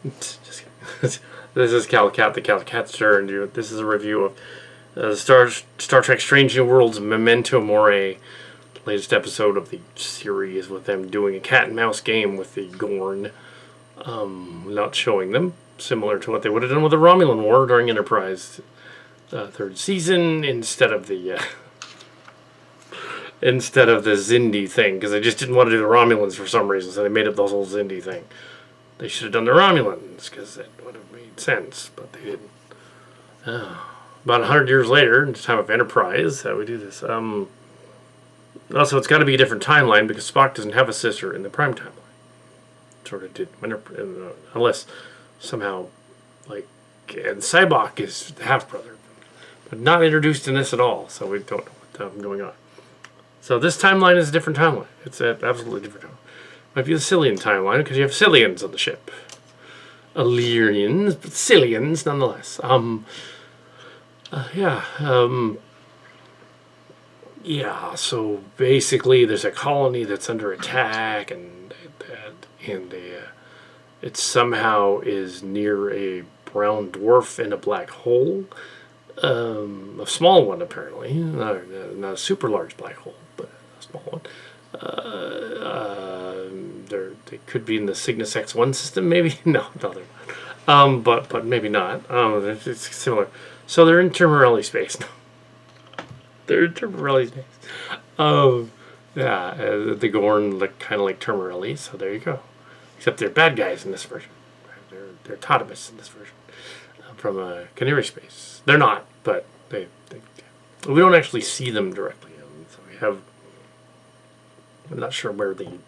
Just this is Kal Kat, the Kal Kat's turn. This is a review of Star Trek: Strange New Worlds, Memento Mori, latest episode of the series with them doing a cat and mouse game with the Gorn. Not showing them, similar to what they would have done with the Romulan War during Enterprise third season, instead of the Xindi thing, because they just didn't want to do the Romulans for some reason, so they made up the whole Xindi thing. They should have done the Romulans, because that would have made sense, but they didn't. About 100 years later, in the time of Enterprise, we do this. Also, it's got to be a different timeline, because Spock doesn't have a sister in the Prime timeline. Sort of did, unless somehow, and Cybok is the half-brother, but not introduced in this at all, so we don't know what's going on. So this timeline is a different timeline. It's an absolutely different timeline. Might be the Cillian timeline, because you have Cillians on the ship. Illyrians, but Cillians nonetheless. So basically there's a colony that's under attack, and it somehow is near a brown dwarf and a black hole. A small one, apparently. Not a super large black hole, but a small one. They could be in the Cygnus X1 system, maybe? No, they're not. But maybe not. It's similar. So they're in Termarelli space now. They're in Termarelli space. The Gorn look kind of like Termarelli, so there you go. Except they're bad guys in this version. They're Totemus in this version. From Canary space. They're not, but we don't actually see them directly. So we have... I'm not sure where the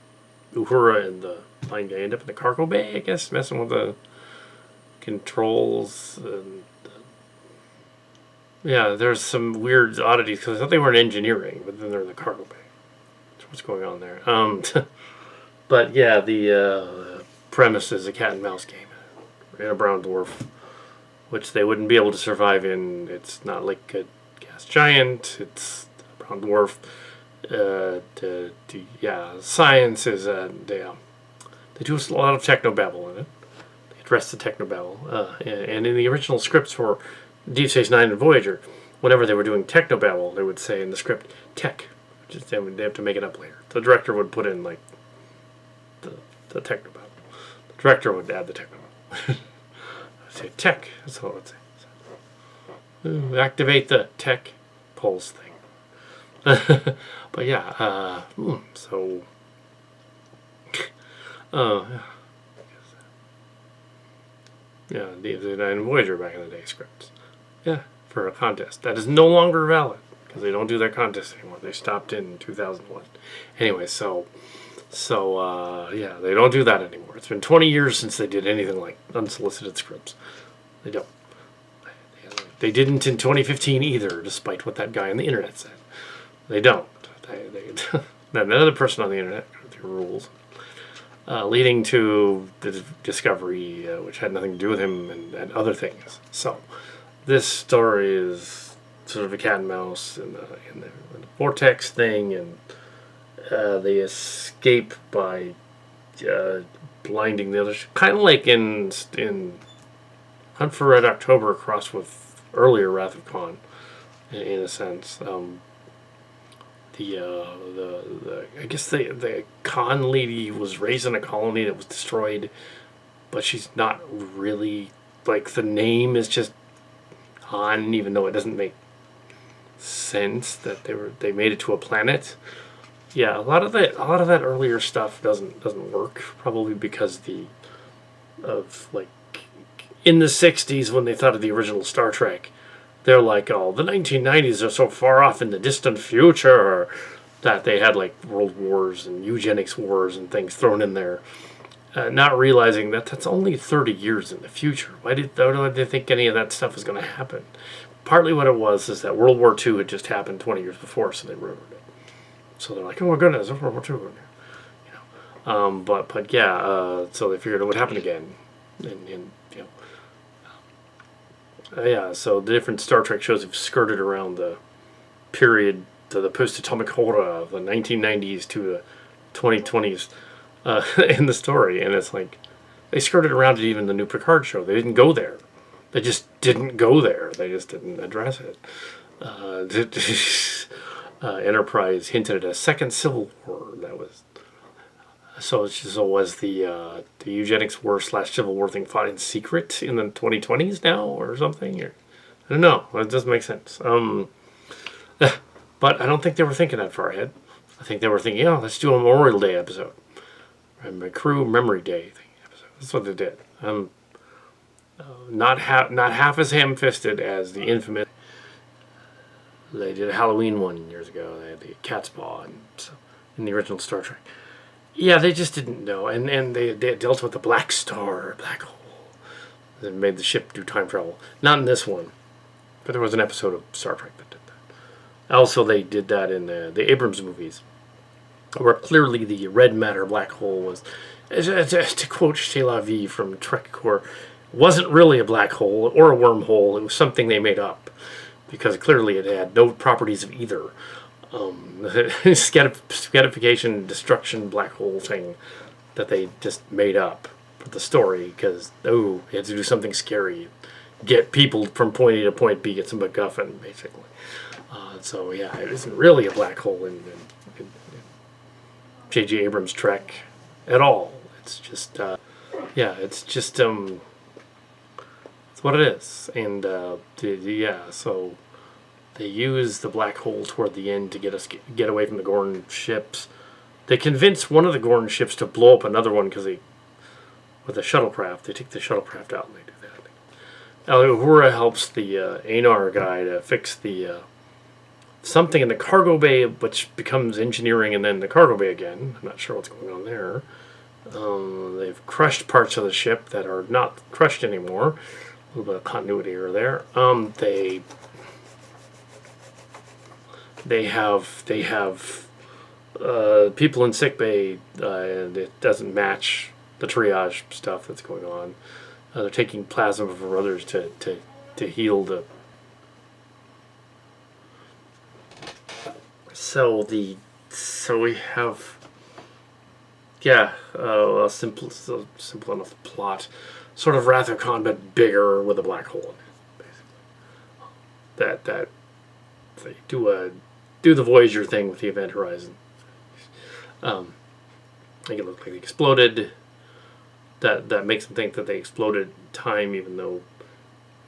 Uhura and the Line guy end up in the cargo bay, I guess, messing with the controls. There's some weird oddities, because I thought they were in engineering, but then they're in the cargo bay. So what's going on there? But yeah, the premise is a cat and mouse game in a brown dwarf, which they wouldn't be able to survive in. It's not like a gas giant. It's a brown dwarf. Science is they do a lot of technobabble in it. They address the technobabble, and in the original scripts for Deep Space Nine and Voyager, whenever they were doing technobabble, they would say in the script tech. Just they have to make it up later. The director would put in the technobabble. The director would add the technobabble. Say tech. That's all I would say. Activate the tech pulse thing. But yeah, Deep Space Nine and Voyager back in the day scripts. Yeah, for a contest. That is no longer valid, because they don't do their contests anymore. They stopped in 2001. Anyway, they don't do that anymore. It's been 20 years since they did anything like unsolicited scripts. They don't. They didn't in 2015 either, despite what that guy on the internet said. They don't. Another person on the internet, their rules, leading to the discovery, which had nothing to do with him, and other things. So, this story is sort of a cat and mouse in the vortex thing, and they escape by blinding the others, kind of like in Hunt for Red October crossed with earlier Wrath of Khan, in a sense. I guess the Khan lady was raised in a colony that was destroyed, but she's not really, the name is just Han, even though it doesn't make sense that they made it to a planet. Yeah, a lot of that earlier stuff doesn't work, probably because in the 60s when they thought of the original Star Trek, they're like, oh, the 1990s are so far off in the distant future that they had world wars and eugenics wars and things thrown in there, not realizing that that's only 30 years in the future. Why did they think any of that stuff was going to happen? Partly what it was is that World War II had just happened 20 years before, so they ruined it. So they're like, oh my goodness, World War II. So they figured it would happen again, so the different Star Trek shows have skirted around the period, the Postatomic Horror of the 1990s to the 2020s in the story, and it's They skirted around it even the new Picard show. They didn't go there. They just didn't go there. They just didn't address it. Enterprise hinted at a second Civil War. That was so was the eugenics war / Civil War thing fought in secret in the 2020s now or something? Or, I don't know. It doesn't make sense. But I don't think they were thinking that far ahead. I think they were thinking, let's do a Memorial Day episode. And a crew Memory Day thing episode. That's what they did. Not half as ham-fisted as the infamous. They did a Halloween one years ago. They had the cat's paw in the original Star Trek. Yeah, they just didn't know. And they dealt with the black star, black hole. And made the ship do time travel. Not in this one. But there was an episode of Star Trek that did that. Also, they did that in the Abrams movies. Where clearly the red matter black hole was, to quote Sheila V from Trek Core, wasn't really a black hole or a wormhole. It was something they made up. Because clearly it had no properties of either. Scatification, destruction, black hole thing that they just made up for the story because, you had to do something scary. Get people from point A to point B, get some MacGuffin, basically. It isn't really a black hole in J.J. Abrams' Trek at all. It's just, it's what it is. And, so they use the black hole toward the end to get away from the Gorn ships. They convince one of the Gorn ships to blow up another one because with a shuttlecraft, they take the shuttlecraft out and they do that. Uhura helps the Anar guy to fix the something in the cargo bay, which becomes engineering and then the cargo bay again. I'm not sure what's going on there. They've crushed parts of the ship that are not crushed anymore. A little bit of continuity error there. They have people in sickbay, and it doesn't match the triage stuff that's going on. They're taking plasma from others to heal the. So we have, a simple enough plot, sort of Wrath of Khan, but bigger with a black hole in it, basically. That they do the Voyager thing with the Event Horizon. Make it look like they exploded. That makes them think that they exploded time, even though it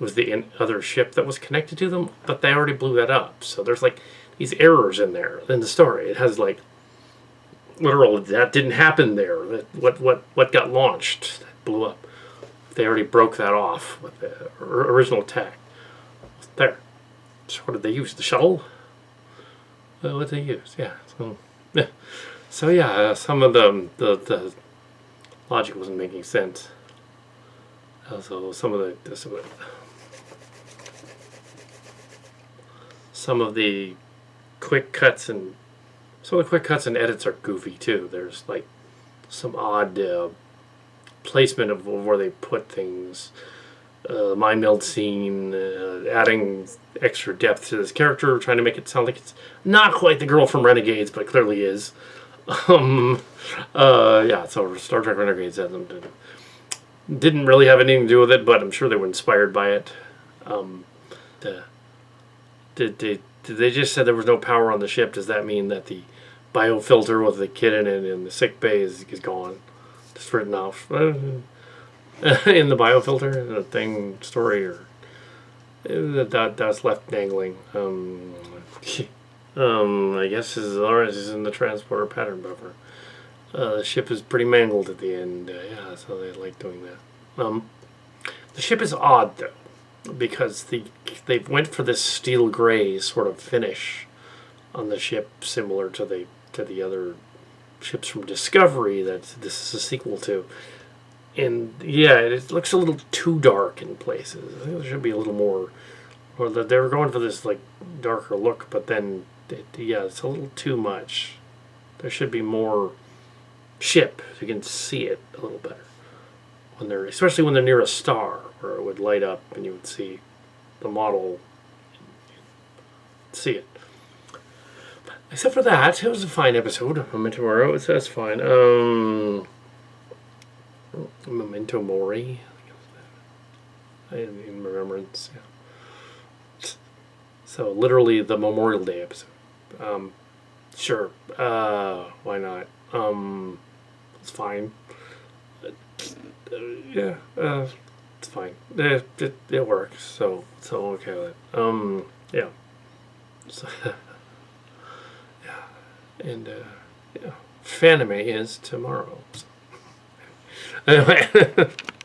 was the other ship that was connected to them. But they already blew that up. So there's like these errors in there in the story. It has like literal that didn't happen there. What got launched that blew up. They already broke that off with the original attack. There. So what did they use? The shuttle? What did they use? Yeah. Some of the logic wasn't making sense. So some of the quick cuts and edits are goofy too. There's like some odd placement of where they put things. Mind meld scene, adding extra depth to this character, trying to make it sound like it's not quite the girl from Renegades, but clearly is. So Star Trek Renegades didn't really have anything to do with it, but I'm sure they were inspired by it. Did they just said there was no power on the ship? Does that mean that the biofilter with the kid in it in the sick bay is gone? Just written off in the biofilter, the thing story, or that's left dangling. I guess Lawrence is in the transporter pattern buffer. The ship is pretty mangled at the end. So they like doing that. The ship is odd though, because they went for this steel gray sort of finish on the ship, similar to the other ships from Discovery that this is a sequel to. And it looks a little too dark in places. I think there should be a little more, or they were going for this like darker look, but then it's a little too much. There should be more ship so you can see it a little better especially when they're near a star, where it would light up and you would see the model, see it. Except for that, it was a fine episode of Memento Mori. That's fine. Memento Mori. In remembrance. Yeah. So literally the Memorial Day episode. Sure. Why not? It's fine. Yeah. It's fine. It works. So okay with it. Yeah. So, yeah. And yeah. Fanime is tomorrow. So. Anyway.